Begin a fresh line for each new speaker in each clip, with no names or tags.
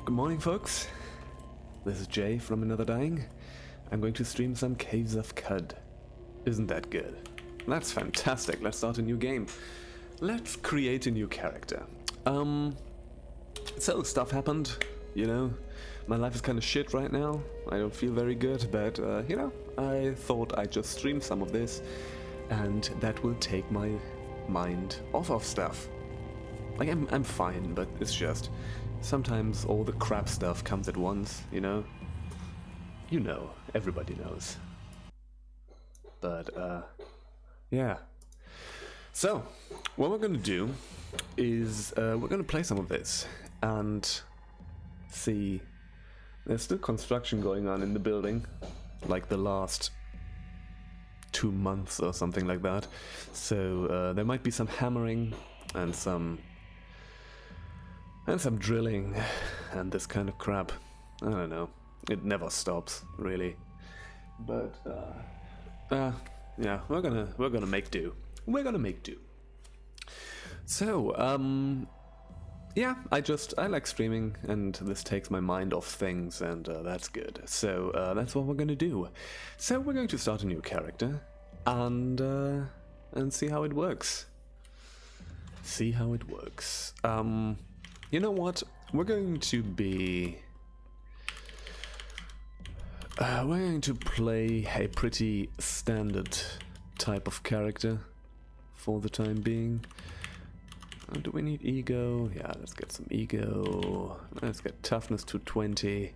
Good morning, folks. This is Jay from Another Dying. I'm going to stream some Caves of Qud. Isn't that good? That's fantastic. Let's start a new game. Let's create a new character. So stuff happened, you know. My life is kind of shit right now. I don't feel very good, but you know, I thought I'd just stream some of this, and that will take my mind off of stuff. Like I'm fine, but it's just sometimes all the crap stuff comes at once, you know. You know, everybody knows. But yeah. So what we're gonna do is we're gonna play some of this and see. There's still construction going on in the building, like the last 2 months or something like that. So there might be some hammering and some drilling and this kind of crap. I don't know. It never stops, really. But yeah, we're gonna make do. We're gonna make do. So yeah, I like streaming, and this takes my mind off things, and that's good. So that's what we're gonna do. So we're going to start a new character and see how it works. See how it works. You know what? We're going to play a pretty standard type of character for the time being. Do we need ego? Yeah, let's get some ego. Let's get toughness to 20.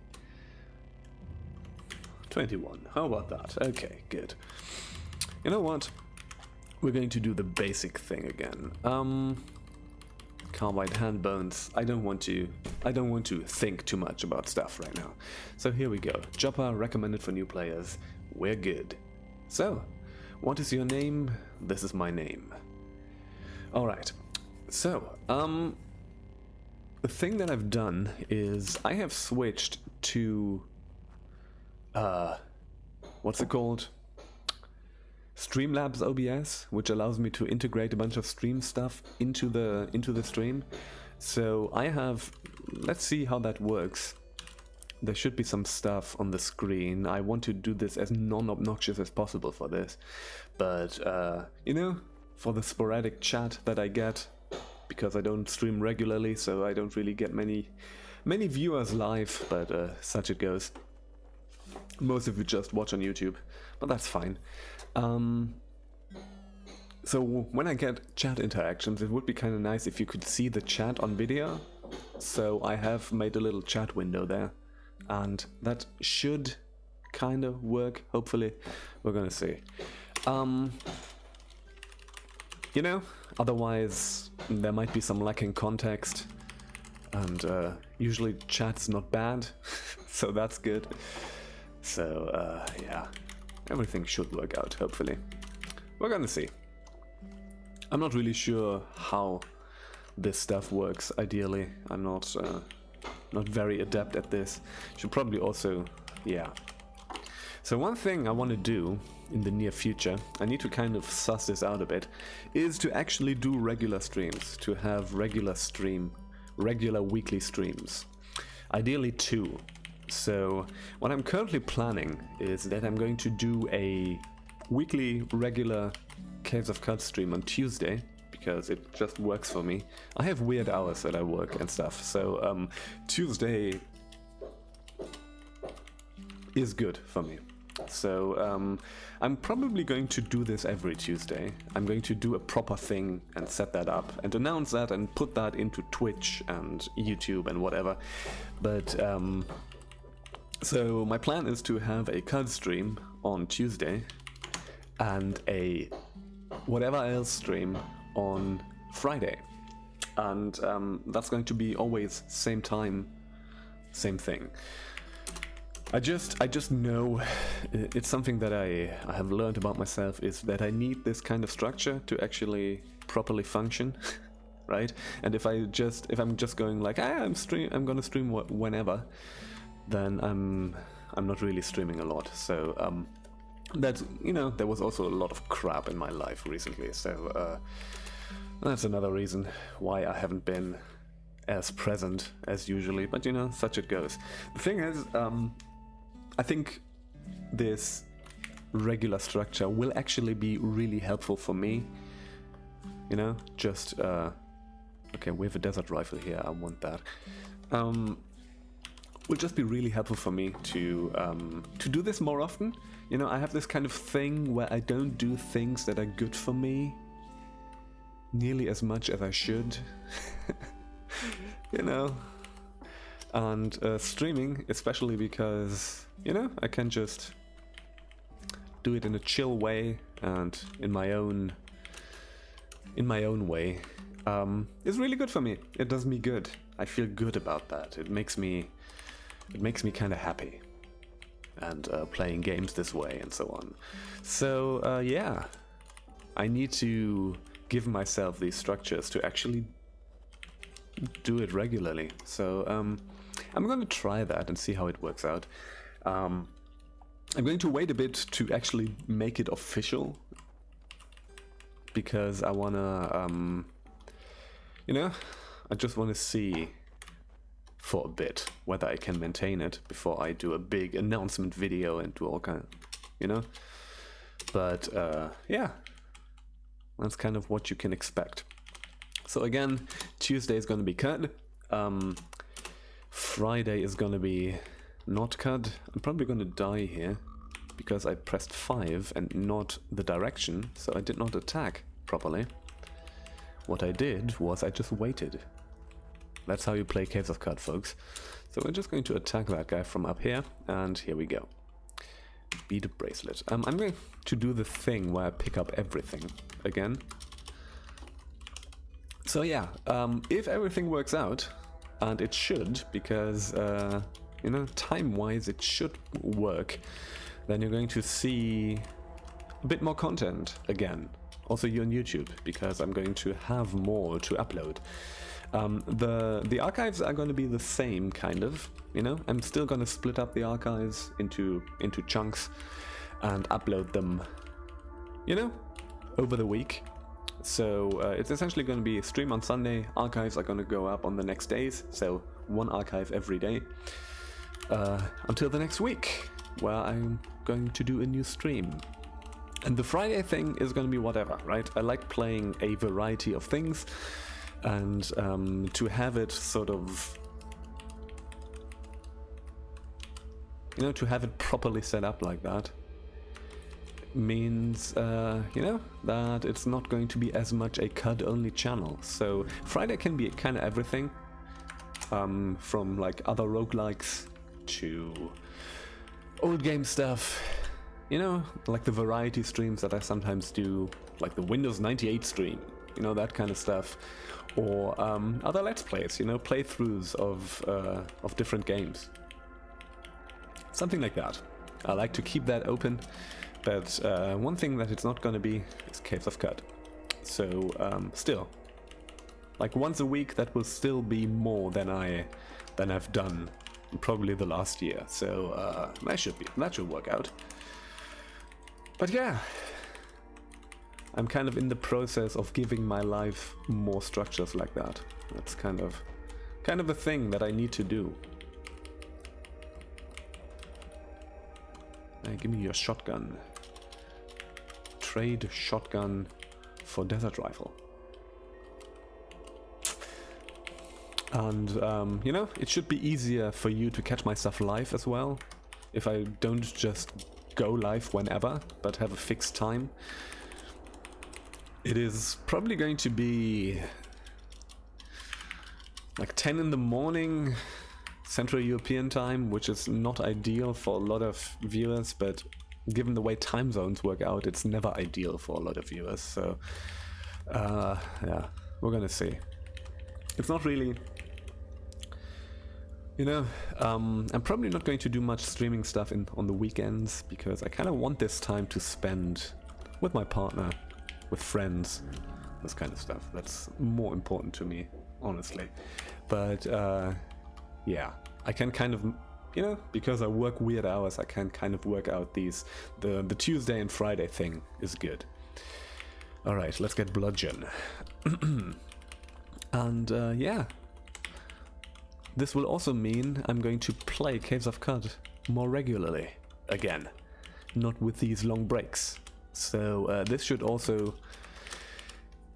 21. How about that? Okay, good. You know what? We're going to do the basic thing again. Carbide hand bones. I don't want to think too much about stuff right now. So here we go. Chopper recommended for new players. We're good. So, what is your name? This is my name. Alright. So, the thing that I've done is I have switched to what's it called? Streamlabs OBS, which allows me to integrate a bunch of stream stuff into the stream. So I have, let's see how that works. There should be some stuff on the screen. I want to do this as non-obnoxious as possible for this, but you know, for the sporadic chat that I get, because I don't stream regularly, so I don't really get many viewers live, but such it goes. Most of you just watch on YouTube, but that's fine. So when I get chat interactions, it would be kind of nice if you could see the chat on video. So I have made a little chat window there, and that should kind of work, hopefully. We're gonna see. You know, otherwise there might be some lacking context, and usually chat's not bad, so that's good. So yeah, everything should work out, hopefully. We're gonna see. I'm not really sure how this stuff works ideally. I'm not very adept at this. Should probably also, yeah. So one thing I want to do in the near future, I need to kind of suss this out a bit, is to actually do regular streams, to have regular weekly streams. Ideally 2. So what I'm currently planning is that I'm going to do a weekly regular Caves of Qud stream on Tuesday, because it just works for me. I have weird hours that I work and stuff, so Tuesday is good for me. So I'm probably going to do this every Tuesday. I'm going to do a proper thing and set that up and announce that and put that into Twitch and YouTube and whatever. But so my plan is to have a Qud stream on Tuesday and a whatever else stream on Friday. And that's going to be always same time, same thing. I just know it's something that I have learned about myself, is that I need this kind of structure to actually properly function, right? And if I'm just going like, I'm gonna stream whenever, then I'm not really streaming a lot. So that's, you know, there was also a lot of crap in my life recently, so that's another reason why I haven't been as present as usually, but you know, such it goes. The thing is, I think this regular structure will actually be really helpful for me. You know, just okay, we have a desert rifle here, I want that. Will just be really helpful for me to do this more often. You know, I have this kind of thing where I don't do things that are good for me nearly as much as I should. You know, and streaming, especially because, you know, I can just do it in a chill way and in my own way, is really good for me. It does me good. I feel good about that. It makes me kind of happy, and playing games this way and so on. So yeah, I need to give myself these structures to actually do it regularly. So I'm going to try that and see how it works out. I'm going to wait a bit to actually make it official, because I want to, you know, I just want to see for a bit whether I can maintain it before I do a big announcement video and do all kind, you know. But yeah, that's kind of what you can expect. So again, Tuesday is going to be Qud. Friday is going to be not Qud. I'm probably going to die here because I pressed 5 and not the direction, so I did not attack properly. What I did was I just waited. That's how you play Caves of Qud, folks. So we're just going to attack that guy from up here, and here we go. Beat a bracelet. I'm going to do the thing where I pick up everything again. So yeah, if everything works out, and it should, because you know, time-wise it should work, then you're going to see a bit more content again. Also you on YouTube, because I'm going to have more to upload. The archives are going to be the same, kind of, you know. I'm still going to split up the archives into chunks and upload them, you know, over the week. So it's essentially going to be a stream on Sunday, archives are going to go up on the next days, so one archive every day, until the next week, where I'm going to do a new stream. And the Friday thing is going to be whatever, right? I like playing a variety of things, and to have it sort of, you know, to have it properly set up like that means, you know, that it's not going to be as much a Qud only channel. So Friday can be kind of everything, from like other roguelikes to old game stuff, you know, like the variety streams that I sometimes do, like the Windows 98 stream, you know, that kind of stuff, or other Let's Plays, you know, playthroughs of different games, something like that. I like to keep that open. But one thing that it's not going to be is Caves of Qud. So still, like once a week, that will still be more than I've done probably the last year. So that should work out. But yeah, I'm kind of in the process of giving my life more structures like that. That's kind of a thing that I need to do. Hey, give me your shotgun. Trade shotgun for desert rifle. And you know, it should be easier for you to catch my stuff live as well, if I don't just go live whenever, but have a fixed time. It is probably going to be like 10 in the morning Central European time, which is not ideal for a lot of viewers, but given the way time zones work out, it's never ideal for a lot of viewers. So yeah, we're gonna see. It's not really, you know, I'm probably not going to do much streaming stuff on the weekends, because I kind of want this time to spend with my partner, with friends, this kind of stuff. That's more important to me, honestly. But yeah, I can kind of, you know, because I work weird hours, I can kind of work out these, the Tuesday and Friday thing is good. Alright, let's get bludgeon. And yeah, this will also mean I'm going to play Caves of Qud more regularly again, not with these long breaks. So this should also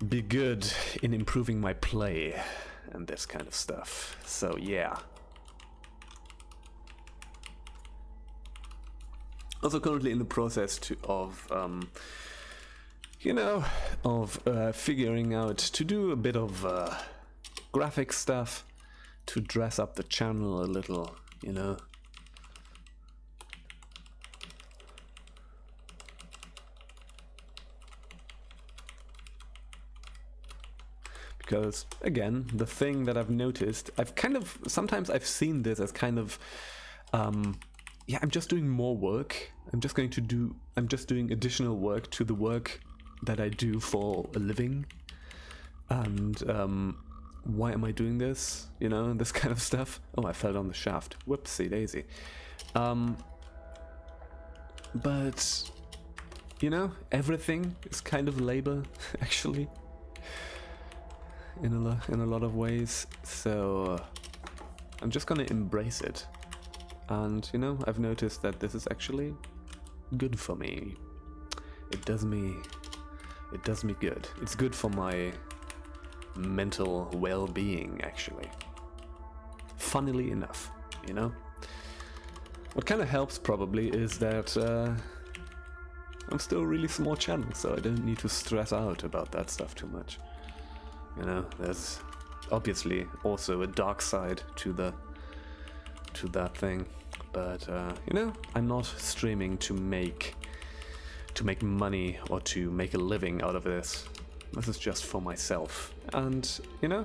be good in improving my play and this kind of stuff. So yeah. Also currently in the process of you know, of figuring out to do a bit of graphic stuff to dress up the channel a little, you know. Because again, the thing that I've noticed, sometimes I've seen this as kind of yeah, I'm just doing more work. I'm just doing additional work to the work that I do for a living. And why am I doing this? You know, this kind of stuff. Oh, I fell down the shaft. Whoopsie daisy. But you know, everything is kind of labor, actually, in a lot of ways. So I'm just gonna embrace it. And you know, I've noticed that this is actually good for me. It does me good. It's good for my mental well-being, actually. Funnily enough, you know. What kind of helps probably is that I'm still a really small channel, so I don't need to stress out about that stuff too much. You know, there's obviously also a dark side to that thing, but you know, I'm not streaming to make money or to make a living out of this. This is just for myself, and you know,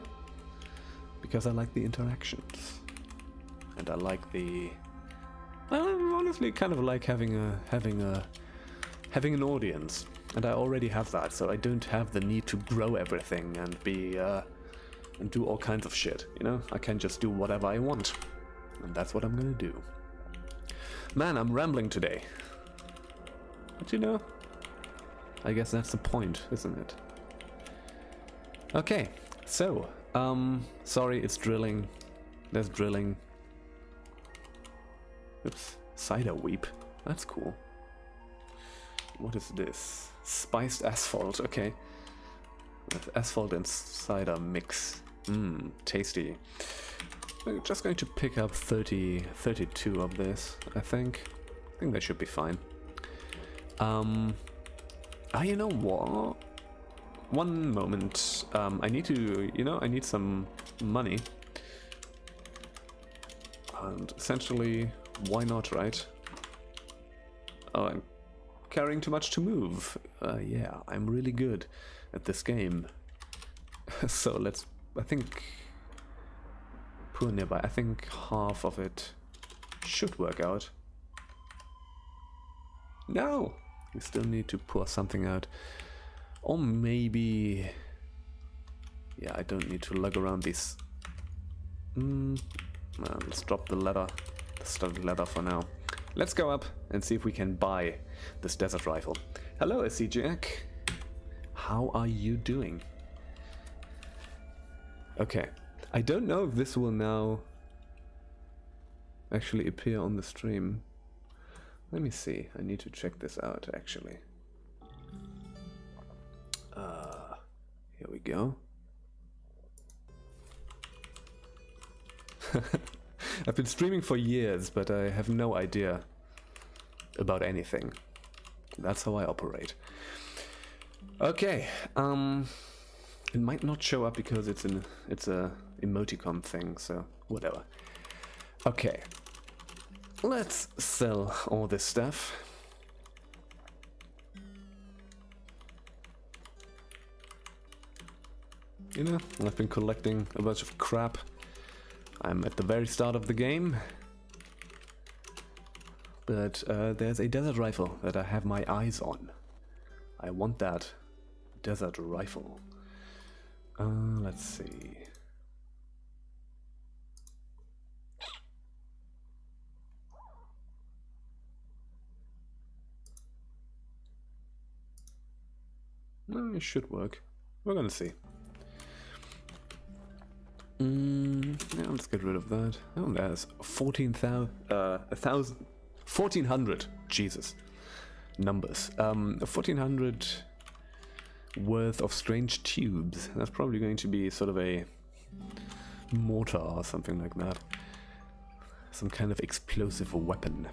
because I like the interactions, and I like I honestly kind of like having an audience, and I already have that, so I don't have the need to grow everything and and do all kinds of shit. You know, I can just do whatever I want, and that's what I'm gonna do. Man, I'm rambling today. But you know, I guess that's the point, isn't it? Okay, so, sorry, it's drilling. There's drilling. Oops, cider weep. That's cool. What is this? Spiced asphalt, okay. With asphalt and cider mix. Mmm, tasty. We're just going to pick up 32 of this, I think. I think that should be fine. You know what? One moment. I need to, you know, I need some money. And essentially, why not, right? Oh, I'm carrying too much to move. Yeah, I'm really good at this game. So let's, I think, poor nearby. I think half of it should work out. No! We still need to pour something out. Or maybe... Yeah, I don't need to lug around these. Let's drop the leather. The studded leather for now. Let's go up and see if we can buy this desert rifle. Hello, SC Jack. How are you doing? Okay. I don't know if this will now actually appear on the stream. Let me see. I need to check this out, actually. Here we go. I've been streaming for years, but I have no idea about anything. That's how I operate. Okay. It might not show up because it's a emoticon thing, so whatever. Okay. Let's sell all this stuff. You know, I've been collecting a bunch of crap. I'm at the very start of the game. But there's a desert rifle that I have my eyes on. I want that desert rifle. Let's see. No, it should work. We're gonna see. Yeah, let's get rid of that. Oh, there's 1,400. Jesus. Numbers. 1,400 worth of strange tubes. That's probably going to be sort of a mortar or something like that. Some kind of explosive weapon.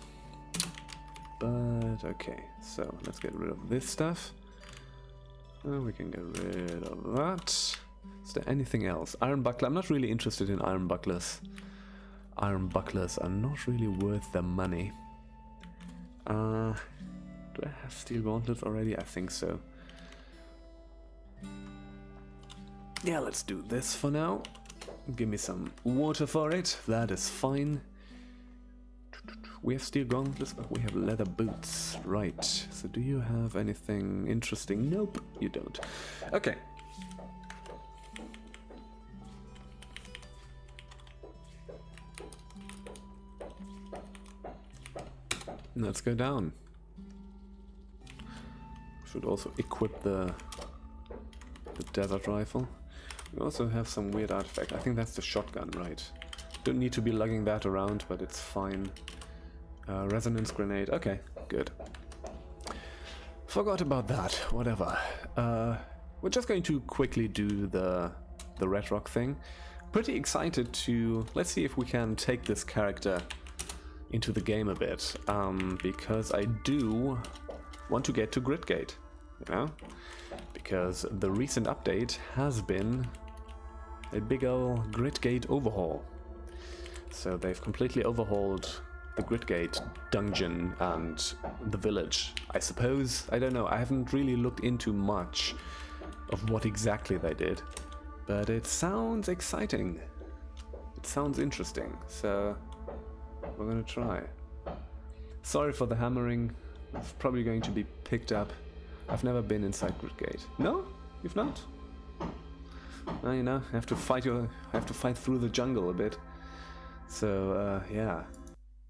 But, okay. So, let's get rid of this stuff. Oh, we can get rid of that. Is there anything else? Iron buckler. I'm not really interested in iron bucklers. Iron bucklers are not really worth the money. Do I have steel gauntlets already? I think so. Yeah, let's do this for now. Give me some water for it. That is fine. We have steel gauntlets, but we have leather boots. Right. So do you have anything interesting? Nope, you don't. Okay. Let's go down. Should also equip the desert rifle. We also have some weird artifact. I think that's the shotgun, right? Don't need to be lugging that around, but it's fine. Resonance grenade. Okay, good. Forgot about that. Whatever. We're just going to quickly do the red rock thing. Pretty excited to... Let's see if we can take this character into the game a bit. Because I do want to get to Gridgate, you know? Because the recent update has been a big ol' Gridgate overhaul. So they've completely overhauled the Gridgate dungeon and the village, I suppose. I don't know, I haven't really looked into much of what exactly they did, but it sounds exciting. It sounds interesting, so we're gonna try. Sorry for the hammering, it's probably going to be picked up. I've never been inside Gridgate. No? You've not? Well, you know, I have to fight through the jungle a bit. So, yeah.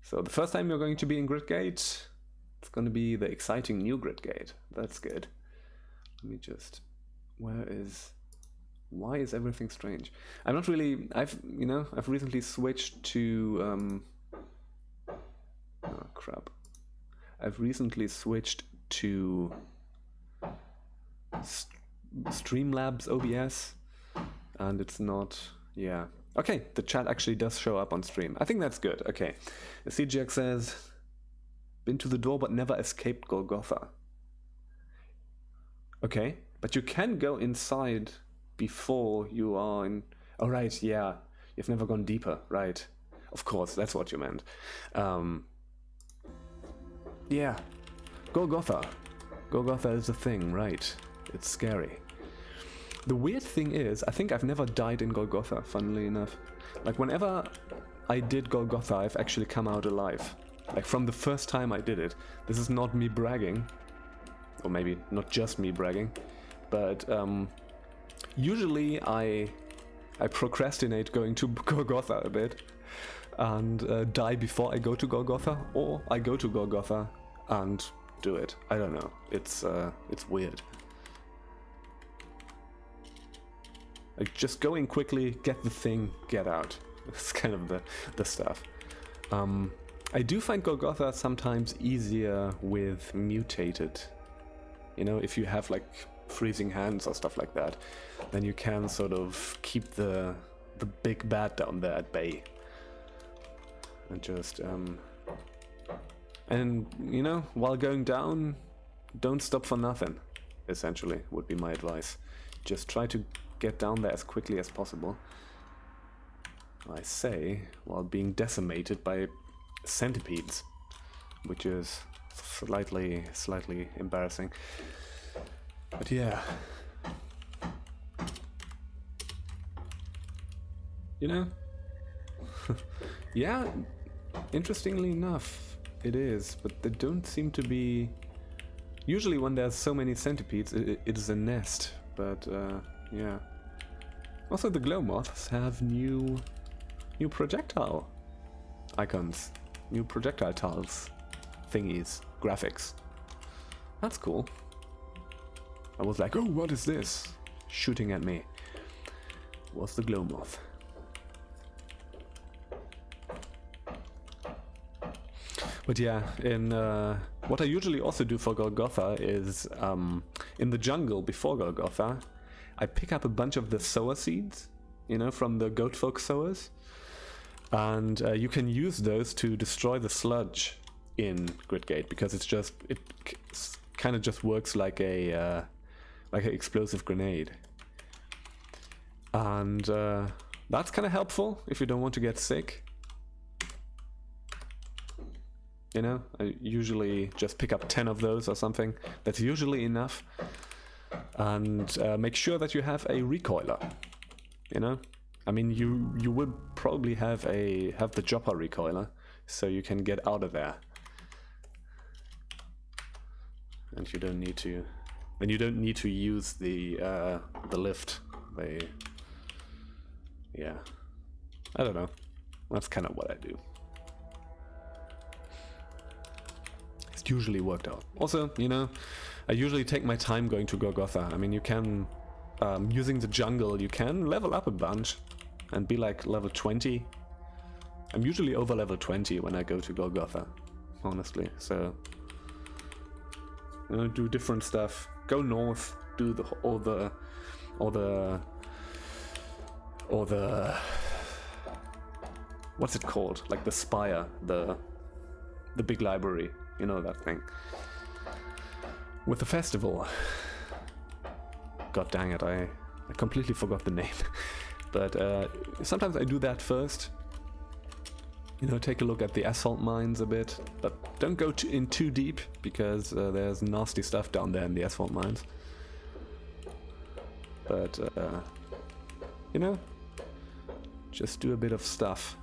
So the first time you're going to be in Gridgate, it's going to be the exciting new Gridgate. That's good. Let me just... Why is everything strange? I'm not really... I've recently switched to... Oh, crap. I've recently switched to... Streamlabs OBS. And it's not... Yeah. Okay, the chat actually does show up on stream. I think that's good. Okay. CGX says, been to the door but never escaped Golgotha. Okay, but you can go inside before you are in... Oh, right, yeah. You've never gone deeper, right. Of course, that's what you meant. Yeah. Golgotha. Golgotha is a thing, right. It's scary. The weird thing is, I think I've never died in Golgotha, funnily enough. Like, whenever I did Golgotha, I've actually come out alive. Like, from the first time I did it. This is not me bragging. Or maybe not just me bragging. But, usually I procrastinate going to Golgotha a bit. And die before I go to Golgotha. Or I go to Golgotha and do it. I don't know. It's weird. Like, just go in quickly, get the thing, get out. It's kind of the stuff. I do find Golgotha sometimes easier with mutated. You know, if you have like freezing hands or stuff like that, then you can sort of keep the big bad down there at bay. And just and you know, while going down, don't stop for nothing. Essentially, would be my advice. Just try to get down there as quickly as possible. I say, while being decimated by centipedes, which is slightly embarrassing. But yeah. You know? Yeah, interestingly enough, it is, but they don't seem to be... Usually when there's so many centipedes, it is a nest, but yeah. Also, the glow moths have new projectile icons, new projectile tiles, thingies, graphics. That's cool. I was like, oh, what is this? Shooting at me. Was the glow moth. But yeah, in what I usually also do for Golgotha is in the jungle before Golgotha, I pick up a bunch of the sower seeds, you know, from the goat folk sowers, and you can use those to destroy the sludge in Gridgate, because it's just kind of just works like an explosive grenade, and that's kind of helpful if you don't want to get sick. You know, I usually just pick up 10 of those or something. That's usually enough. And make sure that you have a recoiler. You know, I mean, you will probably have the Joppa recoiler, so you can get out of there. And you don't need to. Then you don't need to use the lift. Yeah, I don't know. That's kind of what I do. Usually worked out. Also, you know, I usually take my time going to Golgotha. I mean, you can, using the jungle, you can level up a bunch and be like level 20. I'm usually over level 20 when I go to Golgotha, honestly. So, you know, do different stuff. Go north, do all the what's it called? Like the spire, the big library. You know that thing. With the festival. God dang it, I completely forgot the name. But sometimes I do that first. You know, take a look at the asphalt mines a bit. But don't go in too deep, because there's nasty stuff down there in the asphalt mines. But, you know, just do a bit of stuff.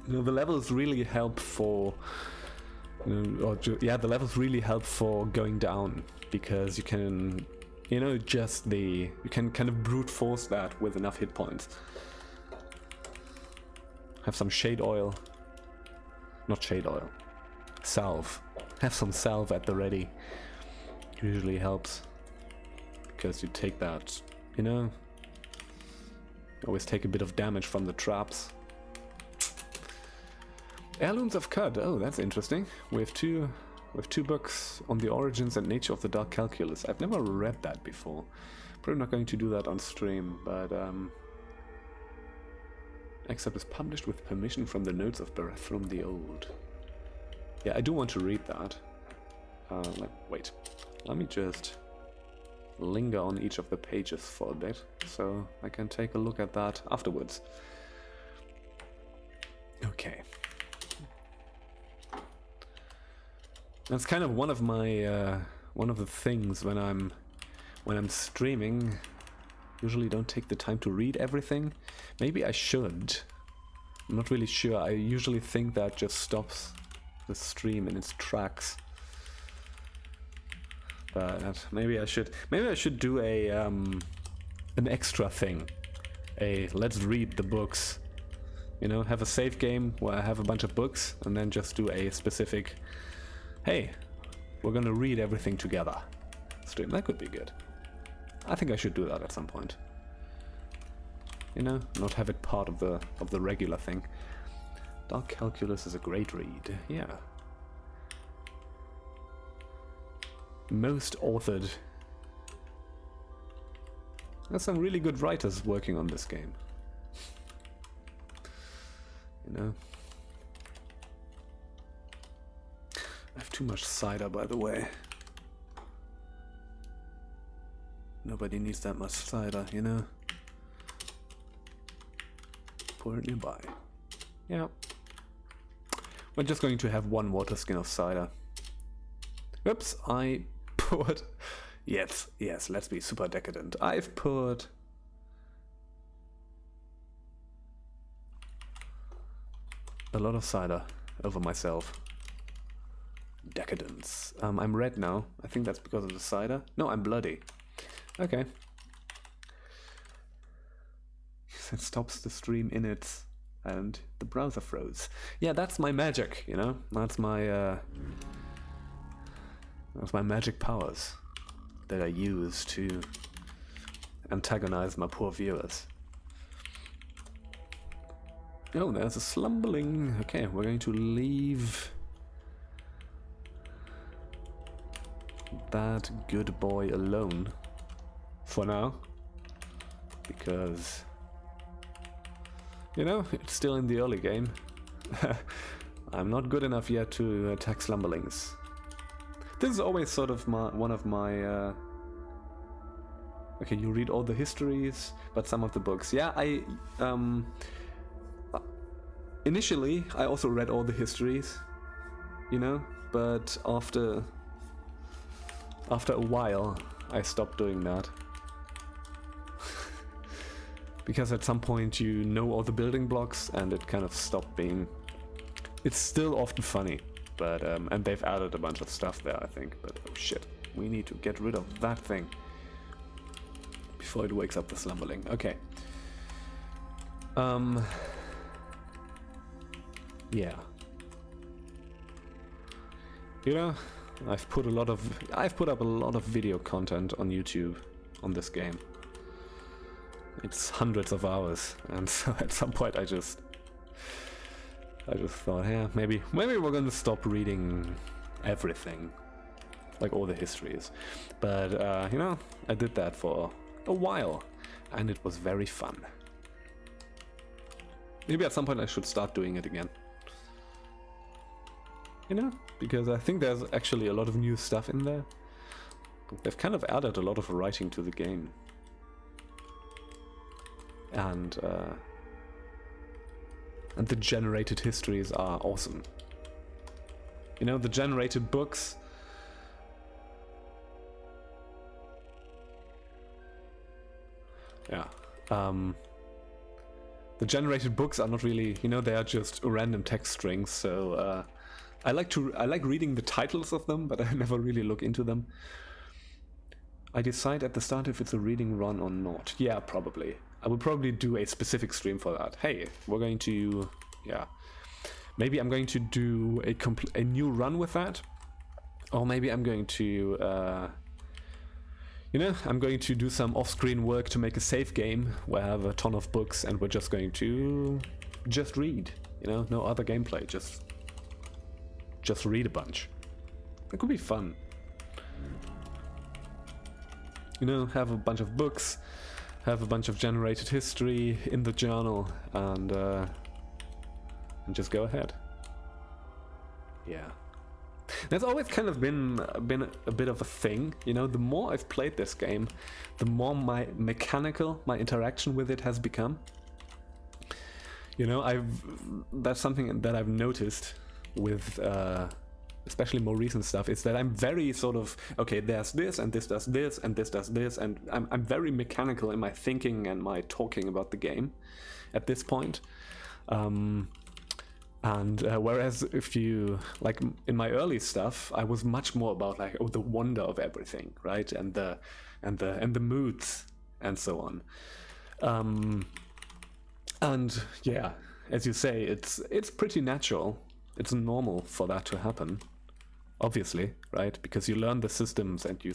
You know, the levels really help for, the levels really help for going down, because you can, you know, you can kind of brute force that with enough hit points. Have some shade oil. Not shade oil. Salve. Have some salve at the ready. Usually helps, because you take that, you know, you always take a bit of damage from the traps. Heirlooms of Qud. Oh, that's interesting. We have two books on the origins and nature of the Dark Calculus. I've never read that before. Probably not going to do that on stream, but excerpt is published with permission from the notes of Berethrum the Old. Yeah, I do want to read that. Wait, let me just linger on each of the pages for a bit, so I can take a look at that afterwards. Okay. That's kind of one of my one of the things when I'm streaming. Usually don't take the time to read everything. Maybe I should. I'm not really sure. I usually think that just stops the stream in its tracks. But maybe I should do a an extra thing. Let's read the books. You know, have a save game where I have a bunch of books, and then just do a specific, hey, we're gonna read everything together stream. That could be good. I think I should do that at some point. You know, not have it part of the regular thing. Dark Calculus is a great read, yeah. Most authored. There's some really good writers working on this game. You know. I have too much cider, by the way. Nobody needs that much cider, you know. Pour it nearby. Yeah. We're just going to have one water skin of cider. Oops, I poured... Yes, let's be super decadent. I've poured... a lot of cider over myself. Decadence. I'm red now. I think that's because of the cider. No, I'm bloody. Okay. It stops the stream in its... and the browser froze. Yeah, that's my magic, you know? That's my magic powers that I use to antagonize my poor viewers. Oh, there's a slumberling. Okay, we're going to leave that good boy alone for now, because, you know, it's still in the early game. I'm not good enough yet to attack slumberlings. This is always sort of one of my okay, you read all the histories, but some of the books. Yeah, initially I also read all the histories, you know, but after a while I stopped doing that. Because at some point you know all the building blocks and it kind of stopped being... It's still often funny, but and they've added a bunch of stuff there, I think, but oh shit, we need to get rid of that thing before it wakes up the slumberling. Okay. Yeah. You know, I've put up a lot of video content on YouTube on this game. It's hundreds of hours, and so at some point I just thought, yeah, maybe we're gonna stop reading everything, like all the histories. But you know, I did that for a while, and it was very fun. Maybe at some point I should start doing it again. You know, because I think there's actually a lot of new stuff in there. They've kind of added a lot of writing to the game. And the generated histories are awesome. You know, the generated books. Yeah. The generated books are not really, you know, they are just random text strings. So I like reading the titles of them, but I never really look into them. I decide at the start if it's a reading run or not. Yeah, probably. I will probably do a specific stream for that. Hey, we're going to, yeah. Maybe I'm going to do a new run with that. Or maybe I'm going to, you know, I'm going to do some off-screen work to make a save game where I have a ton of books and we're just going to just read. You know, no other gameplay, just read a bunch. It could be fun. You know, have a bunch of books, have a bunch of generated history in the journal, and just go ahead. Yeah. That's always kind of been a bit of a thing, you know. The more I've played this game, the more my interaction with it has become. You know, that's something that I've noticed with especially more recent stuff, is that I'm very sort of, okay, there's this and this does this and this does this, and I'm very mechanical in my thinking and my talking about the game at this point. Whereas if you, like in my early stuff, I was much more about like, oh, the wonder of everything, right? And the moods and so on. And yeah, as you say, it's pretty natural. It's normal for that to happen, obviously, right? Because you learn the systems and you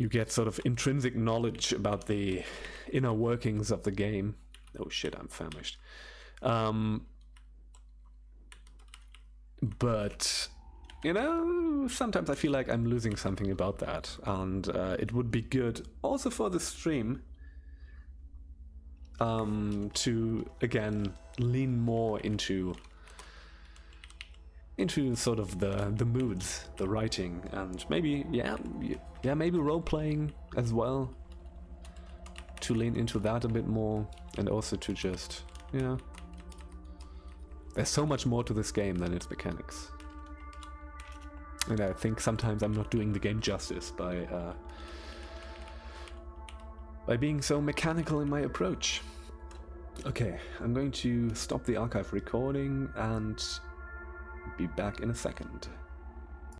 get sort of intrinsic knowledge about the inner workings of the game. Oh shit, I'm famished. But, you know, sometimes I feel like I'm losing something about that, and it would be good also for the stream to again lean more into sort of the moods, the writing, and maybe maybe role playing as well, to lean into that a bit more, and also to just, you know, there's so much more to this game than its mechanics, and I think sometimes I'm not doing the game justice by being so mechanical in my approach. Okay, I'm going to stop the archive recording and be back in a second.